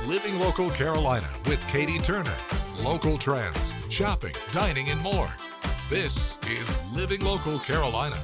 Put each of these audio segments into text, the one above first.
Living Local Carolina with Katie Turner. Local trends, shopping, dining, and more. This is Living Local Carolina.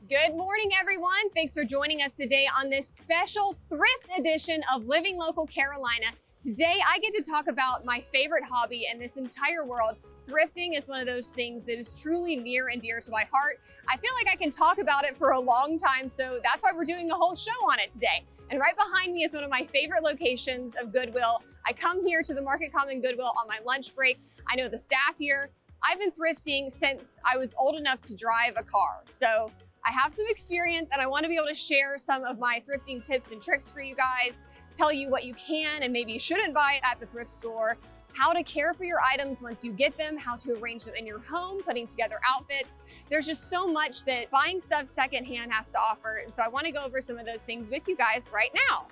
Good morning, everyone. Thanks for joining us today on this special thrift edition of Living Local Carolina. Today, I get to talk about my favorite hobby in this entire world. Thrifting is one of those things that is truly near and dear to my heart. I feel like I can talk about it for a long time, so that's why we're doing a whole show on it today. And right behind me is one of my favorite locations of Goodwill. I come here to the Market Common Goodwill on my lunch break. I know the staff here. I've been thrifting since I was old enough to drive a car. So I have some experience and I want to be able to share some of my thrifting tips and tricks for you guys, tell you what you can and maybe you shouldn't buy at the thrift store, how to care for your items once you get them, how to arrange them in your home, putting together outfits. There's just so much that buying stuff secondhand has to offer. And so I want to go over some of those things with you guys right now.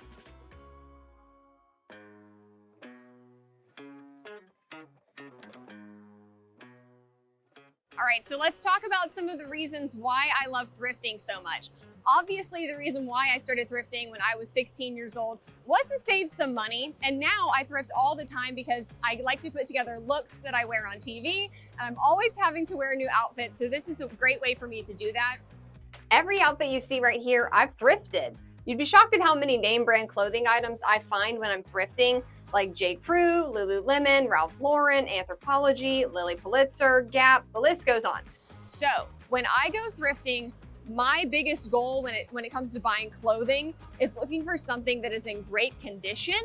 All right, so let's talk about some of the reasons why I love thrifting so much. Obviously, the reason why I started thrifting when I was 16 years old was to save some money. And now I thrift all the time because I like to put together looks that I wear on TV. And I'm always having to wear a new outfit. So this is a great way for me to do that. Every outfit you see right here, I've thrifted. You'd be shocked at how many name brand clothing items I find when I'm thrifting, like J. Crew, Lululemon, Ralph Lauren, Anthropologie, Lilly Pulitzer, Gap, the list goes on. So when I go thrifting, my biggest goal when it comes to buying clothing is looking for something that is in great condition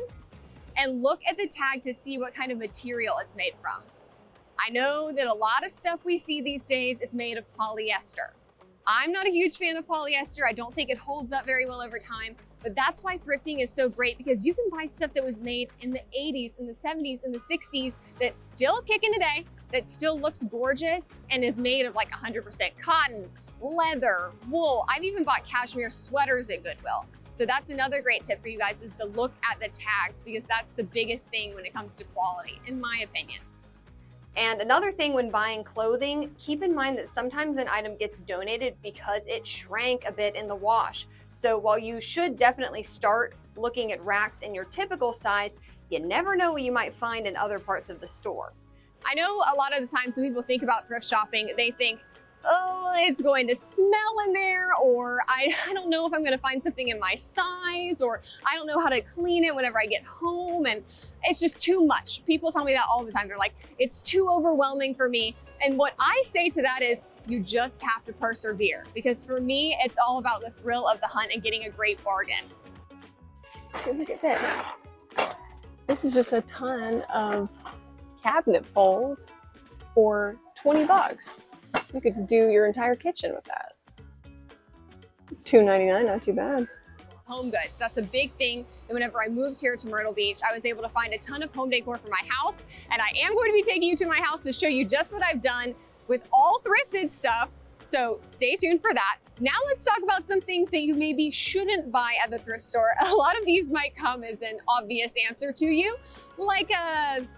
and look at the tag to see what kind of material it's made from. I know that a lot of stuff we see these days is made of polyester. I'm not a huge fan of polyester. I don't think it holds up very well over time, but that's why thrifting is so great because you can buy stuff that was made in the 80s, in the 70s, in the 60s that's still kicking today, that still looks gorgeous and is made of like 100% cotton, leather, wool. I've even bought cashmere sweaters at Goodwill. So that's another great tip for you guys is to look at the tags because that's the biggest thing when it comes to quality, in my opinion. And another thing when buying clothing, keep in mind that sometimes an item gets donated because it shrank a bit in the wash. So while you should definitely start looking at racks in your typical size, you never know what you might find in other parts of the store. I know a lot of the times when people think about thrift shopping, they think, oh, it's going to smell in there, or I don't know if I'm going to find something in my size, or I don't know how to clean it whenever I get home, and it's just too much. People tell me that all the time. They're like, it's too overwhelming for me. And what I say to that is, you just have to persevere, because for me, it's all about the thrill of the hunt and getting a great bargain. So look at this. This is just a ton of cabinet poles for 20 bucks. You could do your entire kitchen with that. $2.99, not too bad. Home goods, that's a big thing. And whenever I moved here to Myrtle Beach, I was able to find a ton of home decor for my house. And I am going to be taking you to my house to show you just what I've done with all thrifted stuff. So stay tuned for that. Now let's talk about some things that you maybe shouldn't buy at the thrift store. A lot of these might come as an obvious answer to you, like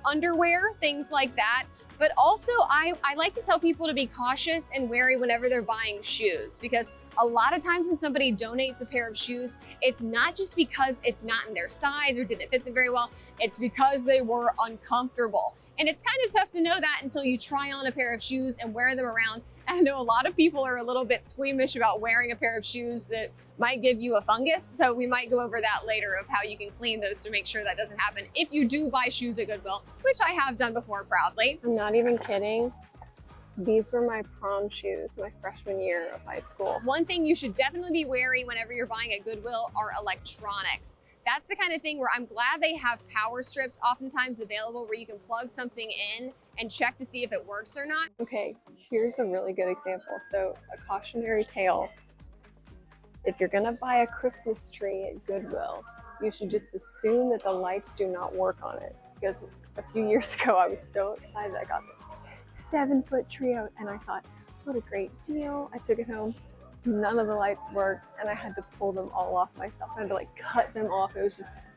underwear, things like that. But also, I like to tell people to be cautious and wary whenever they're buying shoes, because a lot of times when somebody donates a pair of shoes, it's not just because it's not in their size or didn't fit them very well, it's because they were uncomfortable. And it's kind of tough to know that until you try on a pair of shoes and wear them around. And I know a lot of people are a little bit squeamish about wearing a pair of shoes that might give you a fungus. So we might go over that later of how you can clean those to make sure that doesn't happen if you do buy shoes at Goodwill, which I have done before proudly. I'm not even kidding. These were my prom shoes my freshman year of high school. One thing you should definitely be wary whenever you're buying at Goodwill are electronics. That's the kind of thing where I'm glad they have power strips oftentimes available where you can plug something in and check to see if it works or not. Okay, here's a really good example. So a cautionary tale. If you're gonna buy a Christmas tree at Goodwill, you should just assume that the lights do not work on it. Because a few years ago, I was so excited I got this 7-foot tree out and I thought, what a great deal. I took it home. None of the lights worked and I had to pull them all off myself. I had to like cut them off. It was just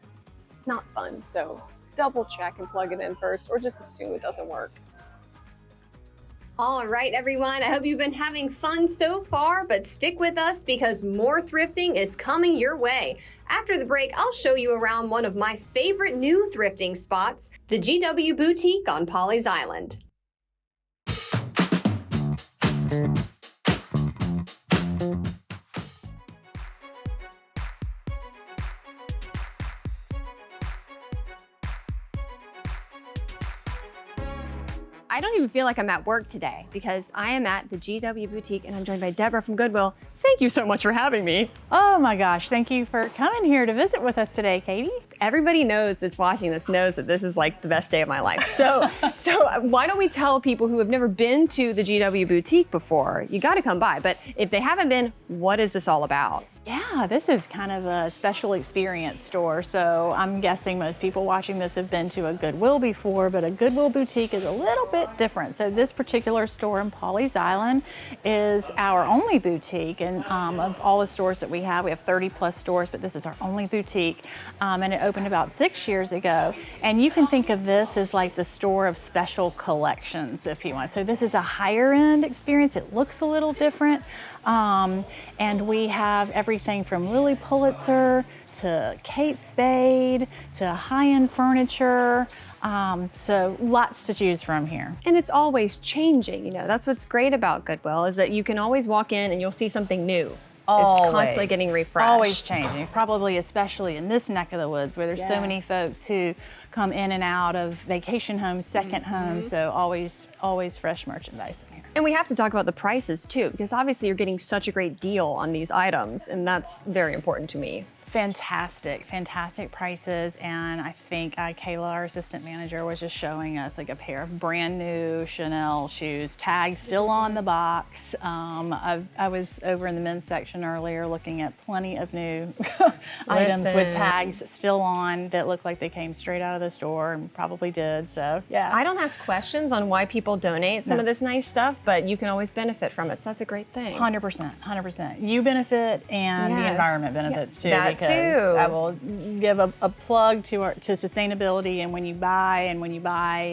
not fun. So double check and plug it in first, or just assume it doesn't work. All right, everyone. I hope you've been having fun so far, but stick with us because more thrifting is coming your way. After the break, I'll show you around one of my favorite new thrifting spots, the GW Boutique on Pawleys Island. I don't even feel like I'm at work today because I am at the GW Boutique and I'm joined by Deborah from Goodwill. Thank you so much for having me. Oh my gosh, thank you for coming here to visit with us today, Katie. Everybody that's watching this knows that this is like the best day of my life. So why don't we tell people who have never been to the GW Boutique before, you gotta come by, but if they haven't been, what is this all about? Yeah, this is kind of a special experience store. So I'm guessing most people watching this have been to a Goodwill before, but a Goodwill Boutique is a little bit different. So this particular store in Pawleys Island is our only boutique. And of all the stores that we have 30 plus stores, but this is our only boutique. And it opened about 6 years ago. And you can think of this as like the store of special collections, if you want. So this is a higher end experience. It looks a little different. And we have everything from Lily Pulitzer to Kate Spade to high-end furniture. So lots to choose from here. And it's always changing, that's what's great about Goodwill is that you can always walk in and you'll see something new. Always. It's constantly getting refreshed. Always changing, probably especially in this neck of the woods where there's so many folks who come in and out of vacation homes, second homes, so always fresh merchandise in here. And we have to talk about the prices too, because obviously you're getting such a great deal on these items, and that's very important to me. Fantastic prices, and I think Kayla, our assistant manager, was just showing us like a pair of brand new Chanel shoes, tags still on the box. I was over in the men's section earlier looking at plenty of new items with tags still on that look like they came straight out of the store and probably did, so yeah. I don't ask questions on why people donate some of this nice stuff, but you can always benefit from it, so that's a great thing. 100%. You benefit and the environment benefits too. That because I will give a plug to sustainability, and when you buy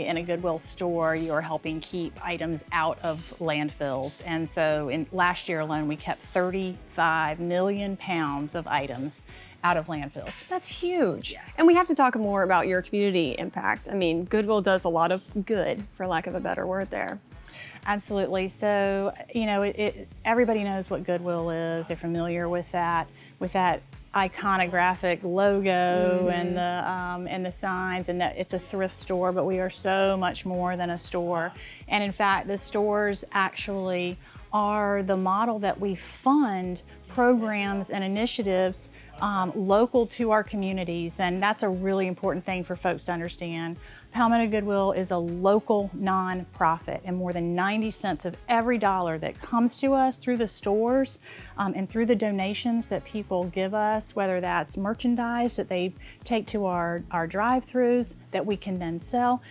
in a Goodwill store, you are helping keep items out of landfills. And so in last year alone, we kept 35 million pounds of items out of landfills. That's huge. Yeah. And we have to talk more about your community impact. I mean, Goodwill does a lot of good, for lack of a better word there. Absolutely. So, everybody knows what Goodwill is. They're familiar with that iconographic logo and the signs, and that it's a thrift store, but we are so much more than a store. And in fact, the stores actually are the model that we fund programs and initiatives local to our communities, and that's a really important thing for folks to understand. Palmetto Goodwill is a local nonprofit, and more than 90 cents of every dollar that comes to us through the stores and through the donations that people give us, whether that's merchandise that they take to our drive-thrus that we can then sell,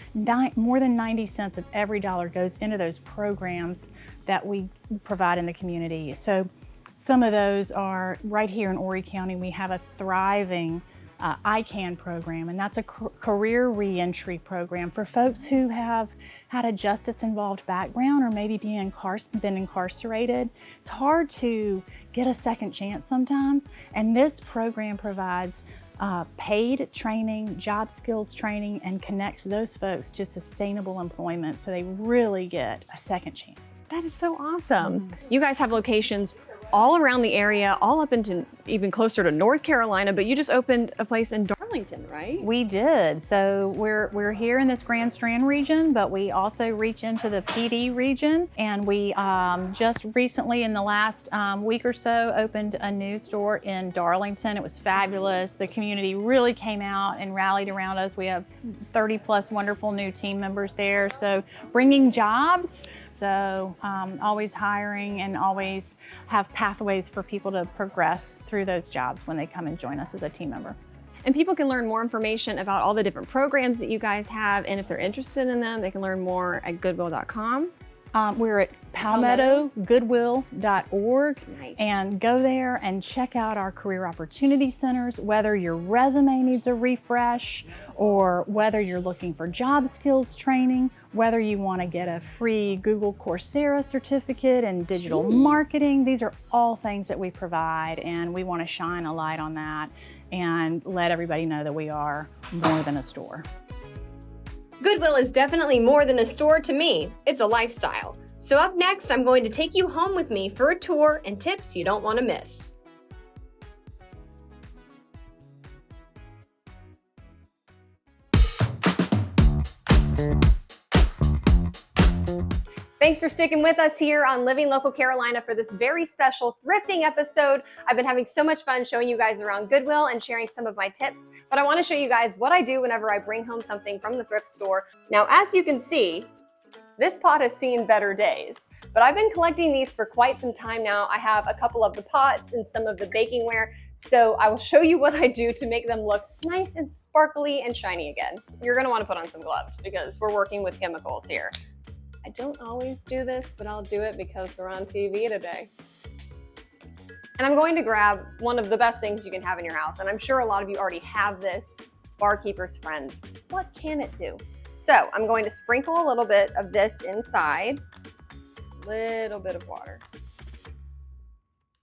more than 90 cents of every dollar goes into those programs that we provide in the community. So some of those are right here in Horry County. We have a thriving ICANN program, and that's a career reentry program for folks who have had a justice-involved background or maybe been incarcerated. It's hard to get a second chance sometimes, and this program provides paid training, job skills training, and connects those folks to sustainable employment so they really get a second chance. That is so awesome. You guys have locations all around the area, all up into even closer to North Carolina, but you just opened a place in Darlington, right? We did. So we're here in this Grand Strand region, but we also reach into the PD region, and we just recently in the last week or so opened a new store in Darlington. It was fabulous. The community really came out and rallied around us. We have 30 plus wonderful new team members there. So bringing jobs. So always hiring and always have pathways for people to progress through those jobs when they come and join us as a team member. And people can learn more information about all the different programs that you guys have, and if they're interested in them, they can learn more at goodwill.com. We're at palmettogoodwill.org. Nice. And go there and check out our career opportunity centers, whether your resume needs a refresh or whether you're looking for job skills training, whether you want to get a free Google Coursera certificate in digital marketing. These are all things that we provide, and we want to shine a light on that and let everybody know that we are more than a store. Goodwill is definitely more than a store to me. It's a lifestyle. So up next, I'm going to take you home with me for a tour and tips you don't want to miss. Thanks for sticking with us here on Living Local Carolina for this very special thrifting episode. I've been having so much fun showing you guys around Goodwill and sharing some of my tips, but I want to show you guys what I do whenever I bring home something from the thrift store. Now, as you can see, this pot has seen better days, but I've been collecting these for quite some time now. I have a couple of the pots and some of the baking ware, so I will show you what I do to make them look nice and sparkly and shiny again. You're gonna wanna put on some gloves because we're working with chemicals here. I don't always do this, but I'll do it because we're on TV today. And I'm going to grab one of the best things you can have in your house, and I'm sure a lot of you already have this, Barkeeper's Friend. What can it do? So I'm going to sprinkle a little bit of this inside, a little bit of water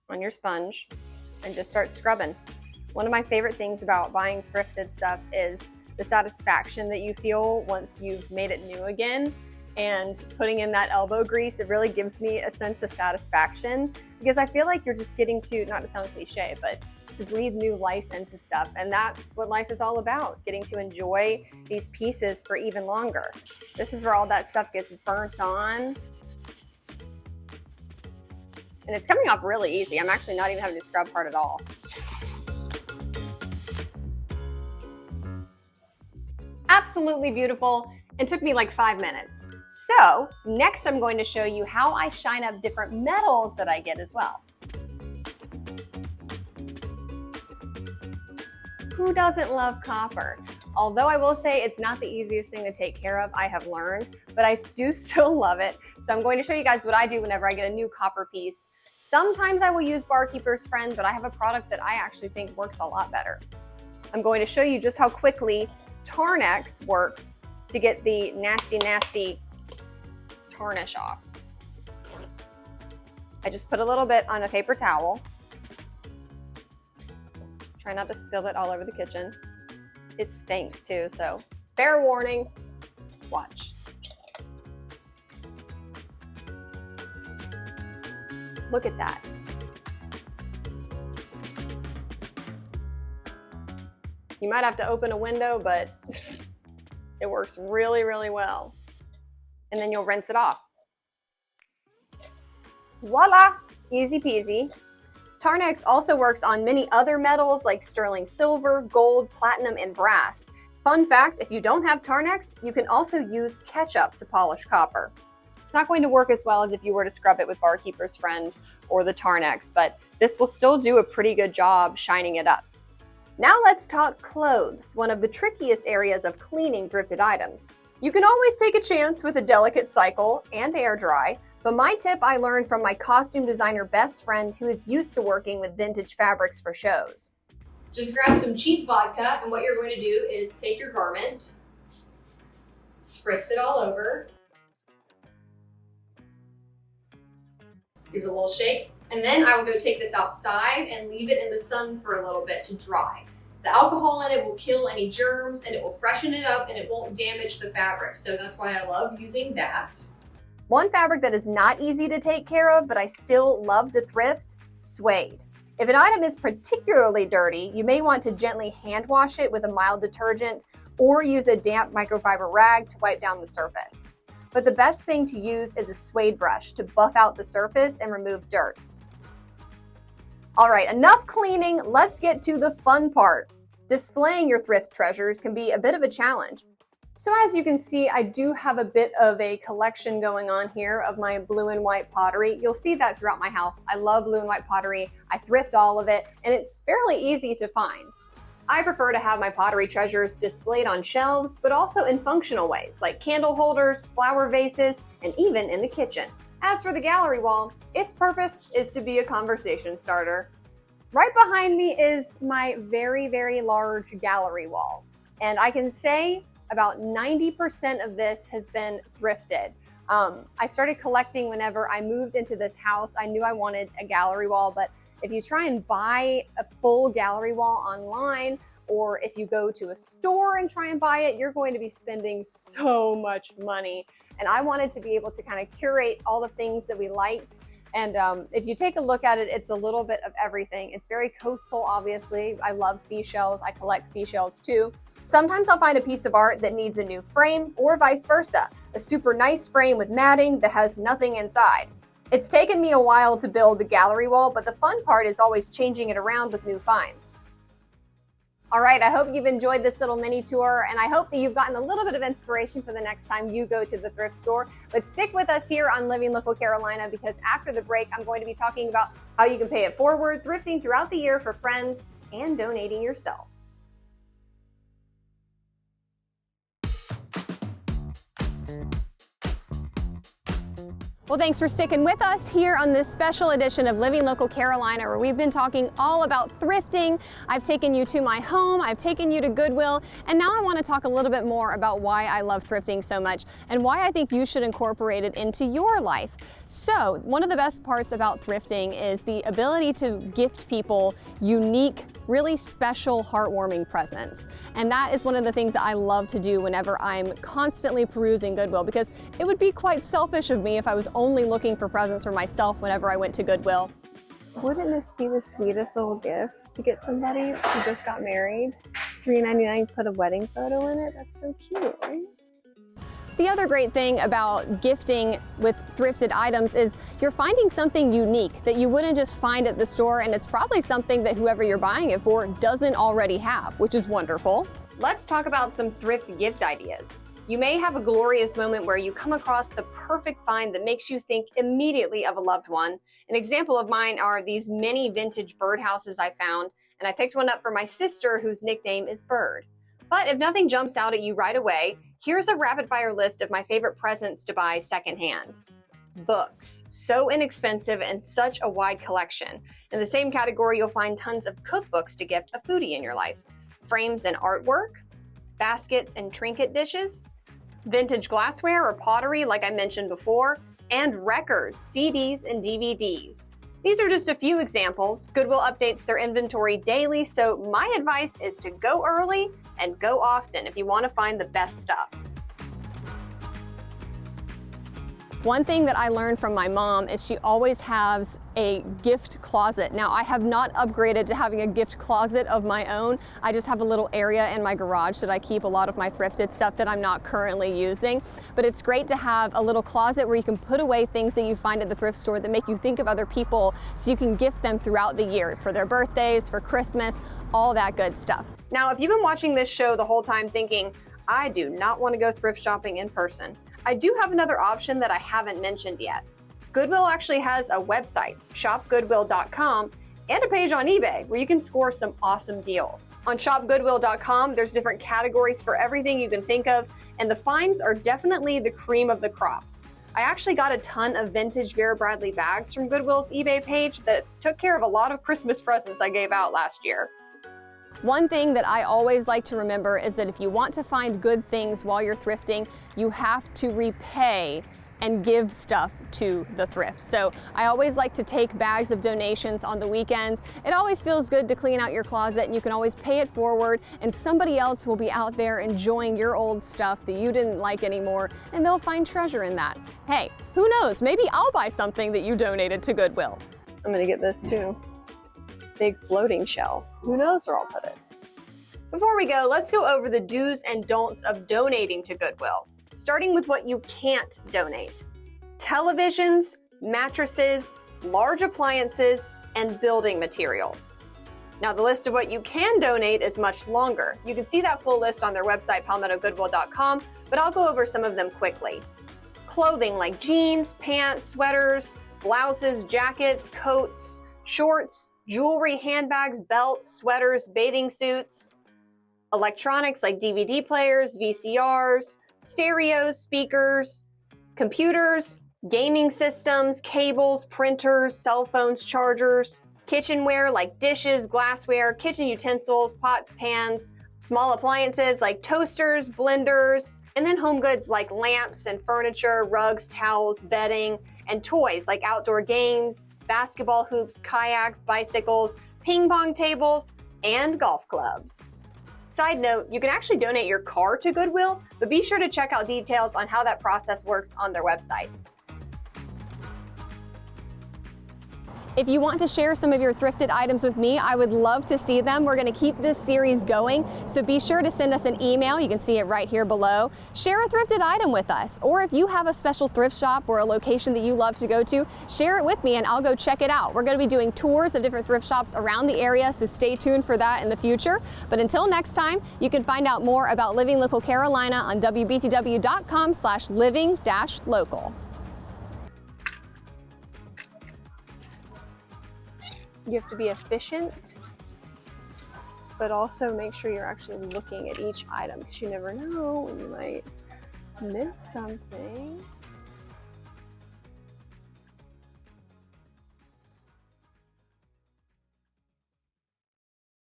on your sponge, and just start scrubbing. One of my favorite things about buying thrifted stuff is the satisfaction that you feel once you've made it new again. And putting in that elbow grease, it really gives me a sense of satisfaction because I feel like you're just getting to, not to sound cliche, but to breathe new life into stuff. And that's what life is all about, getting to enjoy these pieces for even longer. This is where all that stuff gets burnt on. And it's coming off really easy. I'm actually not even having to scrub hard at all. Absolutely beautiful. It took me like 5 minutes. So next I'm going to show you how I shine up different metals that I get as well. Who doesn't love copper? Although I will say it's not the easiest thing to take care of, I have learned, but I do still love it. So I'm going to show you guys what I do whenever I get a new copper piece. Sometimes I will use Barkeeper's Friend, but I have a product that I actually think works a lot better. I'm going to show you just how quickly Tarnex works to get the nasty, nasty tarnish off. I just put a little bit on a paper towel. Try not to spill it all over the kitchen. It stinks too, so fair warning, watch. Look at that. You might have to open a window, but it works really, really well. And then you'll rinse it off. Voila, easy peasy. Tarnex also works on many other metals like sterling silver, gold, platinum, and brass. Fun fact, if you don't have Tarnex, you can also use ketchup to polish copper. It's not going to work as well as if you were to scrub it with Barkeeper's Friend or the Tarnex, but this will still do a pretty good job shining it up. Now let's talk clothes, one of the trickiest areas of cleaning thrifted items. You can always take a chance with a delicate cycle and air dry, but my tip I learned from my costume designer best friend who is used to working with vintage fabrics for shows. Just grab some cheap vodka, and what you're going to do is take your garment, spritz it all over, give it a little shake, and then I will go take this outside and leave it in the sun for a little bit to dry. The alcohol in it will kill any germs and it will freshen it up and it won't damage the fabric. So that's why I love using that. One fabric that is not easy to take care of, but I still love to thrift, suede. If an item is particularly dirty, you may want to gently hand wash it with a mild detergent or use a damp microfiber rag to wipe down the surface. But the best thing to use is a suede brush to buff out the surface and remove dirt. All right, enough cleaning, let's get to the fun part. Displaying your thrift treasures can be a bit of a challenge. So as you can see, I do have a bit of a collection going on here of my blue and white pottery. You'll see that throughout my house. I love blue and white pottery. I thrift all of it, and it's fairly easy to find. I prefer to have my pottery treasures displayed on shelves, but also in functional ways, like candle holders, flower vases, and even in the kitchen. As for the gallery wall, its purpose is to be a conversation starter. Right behind me is my very, very large gallery wall. And I can say about 90% of this has been thrifted. I started collecting whenever I moved into this house. I knew I wanted a gallery wall, but if you try and buy a full gallery wall online, or if you go to a store and try and buy it, you're going to be spending so much money. And I wanted to be able to kind of curate all the things that we liked. And if you take a look at it, it's a little bit of everything. It's very coastal, obviously. I love seashells. I collect seashells too. Sometimes I'll find a piece of art that needs a new frame, or vice versa, a super nice frame with matting that has nothing inside. It's taken me a while to build the gallery wall, but the fun part is always changing it around with new finds. All right, I hope you've enjoyed this little mini tour, and I hope that you've gotten a little bit of inspiration for the next time you go to the thrift store. But stick with us here on Living Local Carolina, because after the break, I'm going to be talking about how you can pay it forward, thrifting throughout the year for friends, and donating yourself. Well, thanks for sticking with us here on this special edition of Living Local Carolina, where we've been talking all about thrifting. I've taken you to my home, I've taken you to Goodwill, and now I want to talk a little bit more about why I love thrifting so much and why I think you should incorporate it into your life. So, one of the best parts about thrifting is the ability to gift people unique, really special, heartwarming presents. And that is one of the things that I love to do whenever I'm constantly perusing Goodwill, because it would be quite selfish of me if I was only looking for presents for myself whenever I went to Goodwill. Wouldn't this be the sweetest little gift to get somebody who just got married? $3.99, put a wedding photo in it? That's so cute, right? The other great thing about gifting with thrifted items is you're finding something unique that you wouldn't just find at the store, and it's probably something that whoever you're buying it for doesn't already have, which is wonderful. Let's talk about some thrift gift ideas. You may have a glorious moment where you come across the perfect find that makes you think immediately of a loved one. An example of mine are these mini vintage birdhouses I found, and I picked one up for my sister, whose nickname is Bird. But if nothing jumps out at you right away, here's a rapid-fire list of my favorite presents to buy secondhand. Books, so inexpensive and such a wide collection. In the same category, you'll find tons of cookbooks to gift a foodie in your life. Frames and artwork, baskets and trinket dishes, vintage glassware or pottery like I mentioned before, and records, CDs, and DVDs. These are just a few examples. Goodwill updates their inventory daily, so my advice is to go early and go often if you want to find the best stuff. One thing that I learned from my mom is she always has a gift closet. Now, I have not upgraded to having a gift closet of my own. I just have a little area in my garage that I keep a lot of my thrifted stuff that I'm not currently using. But it's great to have a little closet where you can put away things that you find at the thrift store that make you think of other people, so you can gift them throughout the year for their birthdays, for Christmas, all that good stuff. Now, if you've been watching this show the whole time thinking, I do not want to go thrift shopping in person, I do have another option that I haven't mentioned yet. Goodwill actually has a website, shopgoodwill.com, and a page on eBay where you can score some awesome deals. On shopgoodwill.com, there's different categories for everything you can think of, and the finds are definitely the cream of the crop. I actually got a ton of vintage Vera Bradley bags from Goodwill's eBay page that took care of a lot of Christmas presents I gave out last year. One thing that I always like to remember is that if you want to find good things while you're thrifting, you have to repay and give stuff to the thrift. So I always like to take bags of donations on the weekends. It always feels good to clean out your closet, and you can always pay it forward, and somebody else will be out there enjoying your old stuff that you didn't like anymore, and they'll find treasure in that. Hey, who knows? Maybe I'll buy something that you donated to Goodwill. I'm gonna get this too. Big floating shelf. Who knows where I'll put it? Before we go, let's go over the do's and don'ts of donating to Goodwill, starting with what you can't donate. Televisions, mattresses, large appliances, and building materials. Now, the list of what you can donate is much longer. You can see that full list on their website, palmettogoodwill.com, but I'll go over some of them quickly. Clothing like jeans, pants, sweaters, blouses, jackets, coats, shorts, jewelry, handbags, belts, sweaters, bathing suits. electronics like DVD players, VCRs, stereos, speakers, computers, gaming systems, cables, printers, cell phones, chargers, kitchenware like dishes, glassware, kitchen utensils, pots, pans, small appliances like toasters, blenders, and then home goods like lamps and furniture, rugs, towels, bedding, and toys like outdoor games, basketball hoops, kayaks, bicycles, ping pong tables, and golf clubs. Side note, you can actually donate your car to Goodwill, but be sure to check out details on how that process works on their website. If you want to share some of your thrifted items with me, I would love to see them. We're going to keep this series going, so be sure to send us an email. You can see it right here below. Share a thrifted item with us, or if you have a special thrift shop or a location that you love to go to, share it with me and I'll go check it out. We're going to be doing tours of different thrift shops around the area, so stay tuned for that in the future. But until next time, you can find out more about Living Local Carolina on wbtw.com/living-local. You have to be efficient, but also make sure you're actually looking at each item, because you never know when you might miss something.